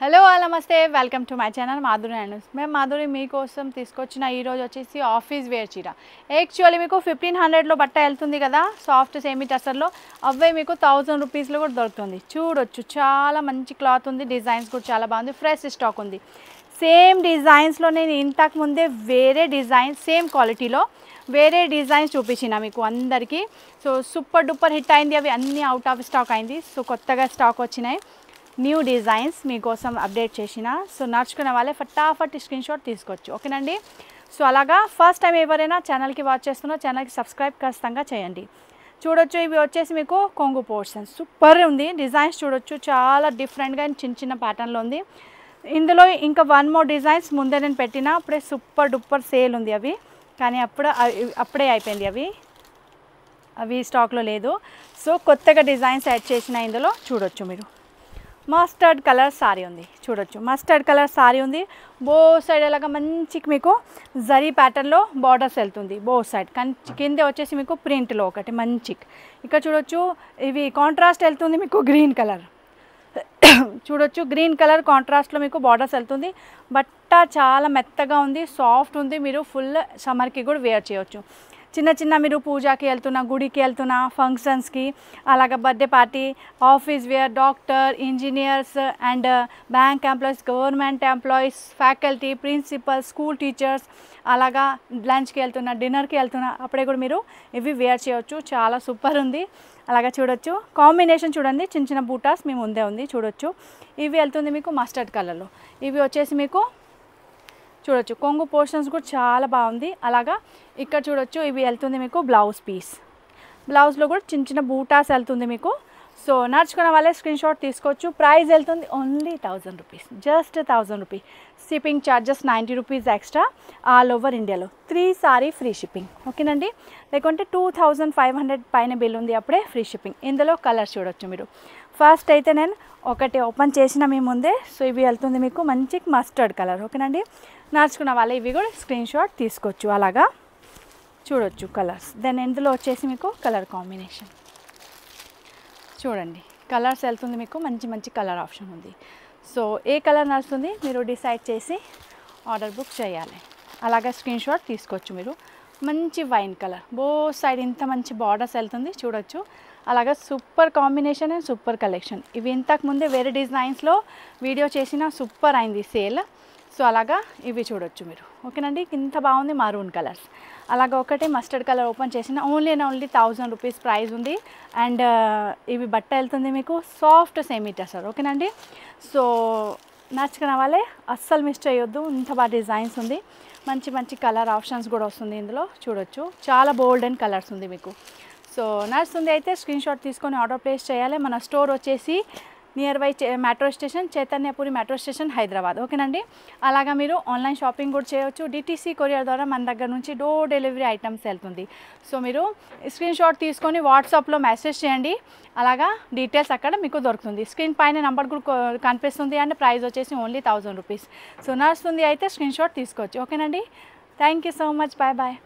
Hello all నమస్తే welcome to my channel Madhuri and మేము మాధురి మీకోసం తీసుకొచ్చిన ఈరోజు వచ్చేసి ఆఫీస్ వేర్ చీర. యాక్చువల్లీ మీకు 1500లో బట్ట వెళ్తుంది కదా, సాఫ్ట్ సెమీ టసర్లో. అవే మీకు 1000 రూపీస్లో కూడా దొరుకుతుంది. చూడొచ్చు, చాలా మంచి క్లాత్ ఉంది, డిజైన్స్ కూడా చాలా బాగుంది, ఫ్రెష్ స్టాక్ ఉంది. సేమ్ డిజైన్స్లో నేను ఇంతకు ముందే వేరే డిజైన్ సేమ్ క్వాలిటీలో వేరే డిజైన్స్ చూపించిన మీకు అందరికీ. సో సూపర్ డూపర్ హిట్ అయింది, అవి అన్నీ అవుట్ ఆఫ్ స్టాక్ అయింది. సో కొత్తగా స్టాక్ వచ్చినాయి, న్యూ డిజైన్స్ మీకోసం అప్డేట్ చేసిన. సో నడుచుకునే వాళ్ళే ఫటాఫట్ స్క్రీన్ షాట్ తీసుకోవచ్చు, ఓకేనండి. సో అలాగా ఫస్ట్ టైం ఎవరైనా ఛానల్కి వాచ్ చేస్తున్నా ఛానల్కి సబ్స్క్రైబ్ ఖచ్చితంగా చేయండి. చూడొచ్చు, ఇవి వచ్చేసి మీకు కొంగు పోర్షన్స్ సూపర్ ఉంది. డిజైన్స్ చూడొచ్చు, చాలా డిఫరెంట్గా చిన్న చిన్న ప్యాటర్న్లో ఉంది. ఇందులో ఇంకా వన్ మోర్ డిజైన్స్ ముందే నేను పెట్టిన, అప్పుడే సూపర్ డూపర్ సేల్ ఉంది అవి, కానీ అప్పుడే అయిపోయింది, అవి స్టాక్లో లేదు. సో కొత్తగా డిజైన్స్ యాడ్ చేసిన ఇందులో చూడొచ్చు మీరు. మస్టర్డ్ కలర్ సారీ ఉంది, చూడొచ్చు మస్టర్డ్ కలర్ సారీ ఉంది. బో సైడ్ అలాగా మంచి మీకు జరీ ప్యాటర్న్లో బార్డర్స్ వెళ్తుంది బో సైడ్, కానీ కింద వచ్చేసి మీకు ప్రింట్లో ఒకటి మంచి. ఇక్కడ చూడొచ్చు, ఇవి కాంట్రాస్ట్ వెళ్తుంది మీకు గ్రీన్ కలర్. చూడొచ్చు, గ్రీన్ కలర్ కాంట్రాస్ట్లో మీకు బార్డర్స్ వెళ్తుంది. బట్ట చాలా మెత్తగా ఉంది, సాఫ్ట్ ఉంది. మీరు ఫుల్ సమ్మర్కి కూడా వేర్ చేయొచ్చు. చిన్న చిన్న మీరు పూజకి వెళ్తున్నా, గుడికి వెళ్తున్నా, ఫంక్షన్స్కి, అలాగా birthday party, office wear, doctor, engineers and bank employees, government employees, faculty, principal, school teachers, అలాగా లంచ్కి వెళ్తున్నా, డిన్నర్కి వెళ్తున్నా, అప్పుడే కూడా మీరు ఇవి వేర్ చేయొచ్చు. చాలా సూపర్ ఉంది. అలాగా చూడొచ్చు, కాంబినేషన్ చూడండి, చిన్న చిన్న బూటాస్ మీ ముందే ఉంది, చూడొచ్చు. ఇవి వెళ్తుంది మీకు మస్టర్డ్ కలర్లో. ఇవి వచ్చేసి మీకు చూడొచ్చు కొంగు పోర్షన్స్ కూడా చాలా బాగుంది. అలాగా ఇక్కడ చూడొచ్చు, ఇవి వెళ్తుంది మీకు బ్లౌజ్ పీస్. బ్లౌజ్లో కూడా చిన్న చిన్న బూటాస్ వెళ్తుంది మీకు. సో నడుచుకున్న వాళ్ళే స్క్రీన్ షాట్ తీసుకోవచ్చు. ప్రైస్ వెళ్తుంది only 1000 rupees, just 1000 rupees. Shipping charges 90 rupees extra all over ఇండియాలో. 3 సారీ ఫ్రీ షిప్పింగ్, ఓకేనండి. లేకుంటే 2500 పైన బిల్ ఉంది, అప్పుడే ఫ్రీ షిప్పింగ్. ఇందులో కలర్స్ చూడొచ్చు మీరు. ఫస్ట్ అయితే నేను ఒకటి ఓపెన్ చేసిన మీ ముందే. సో ఇవి వెళ్తుంది మీకు మంచి మస్టర్డ్ కలర్, ఓకేనండి. నడుచుకున్న వాళ్ళే ఇవి కూడా స్క్రీన్ షాట్ తీసుకోవచ్చు. అలాగా చూడొచ్చు కలర్స్. దెన్ ఇందులో వచ్చేసి మీకు కలర్ కాంబినేషన్ చూడండి, కలర్స్ వెళ్తుంది మీకు మంచి మంచి కలర్ ఆప్షన్ ఉంది. సో ఏ కలర్ నడుస్తుంది మీరు డిసైడ్ చేసి ఆర్డర్ బుక్ చేయాలి. అలాగా స్క్రీన్ షాట్ తీసుకోవచ్చు మీరు. మంచి వైన్ కలర్, బో సైడ్ ఇంత మంచి బార్డర్స్ వెళ్తుంది, చూడొచ్చు. అలాగా super combination and super collection. ఇవి ఇంతకు ముందే వేరే డిజైన్స్లో వీడియో చేసిన, సూపర్ అయింది సేల్. సో అలాగా ఇవి చూడొచ్చు మీరు, ఓకేనండి. ఇంత బాగుంది మరూన్ కలర్స్. అలాగా ఒకటి మస్టర్డ్ కలర్ ఓపెన్ చేసిన, ఓన్లీ 1000 రూపీస్ ప్రైస్ ఉంది. అండ్ ఇవి బట్ట వెళ్తుంది మీకు సాఫ్ట్ సెమీ టసర్, ఓకేనండి. సో నచ్చుకున్న వాళ్ళే అస్సలు మిస్ చేయొద్దు, ఇంత బాగా డిజైన్స్ ఉంది. మంచి మంచి కలర్ ఆప్షన్స్ కూడా వస్తుంది ఇందులో, చూడొచ్చు. చాలా బోల్డ్ అండ్ కలర్స్ ఉంది మీకు. సో నడుస్తుంది అయితే స్క్రీన్ షాట్ తీసుకొని ఆర్డర్ ప్లేస్ చేయాలి. మన స్టోర్ వచ్చేసి near by metro station, Chaitanyapuri metro station, Hyderabad, ఓకేనండి. అలాగా మీరు ఆన్లైన్ షాపింగ్ కూడా చేయొచ్చు. డిటీసీ కొరియర్ ద్వారా మన దగ్గర నుంచి డోర్ డెలివరీ ఐటమ్స్ వెళ్తుంది. సో మీరు స్క్రీన్ షాట్ తీసుకొని వాట్సాప్లో మెసేజ్ చేయండి, అలాగా డీటెయిల్స్ అక్కడ మీకు దొరుకుతుంది. స్క్రీన్ పైన నెంబర్ కూడా కనిపిస్తుంది. అండ్ ప్రైస్ వచ్చేసి ఓన్లీ 1000 రూపీస్. సో నడుస్తుంది అయితే స్క్రీన్ షాట్ తీసుకోవచ్చు, ఓకేనండి. Thank you so much, bye bye.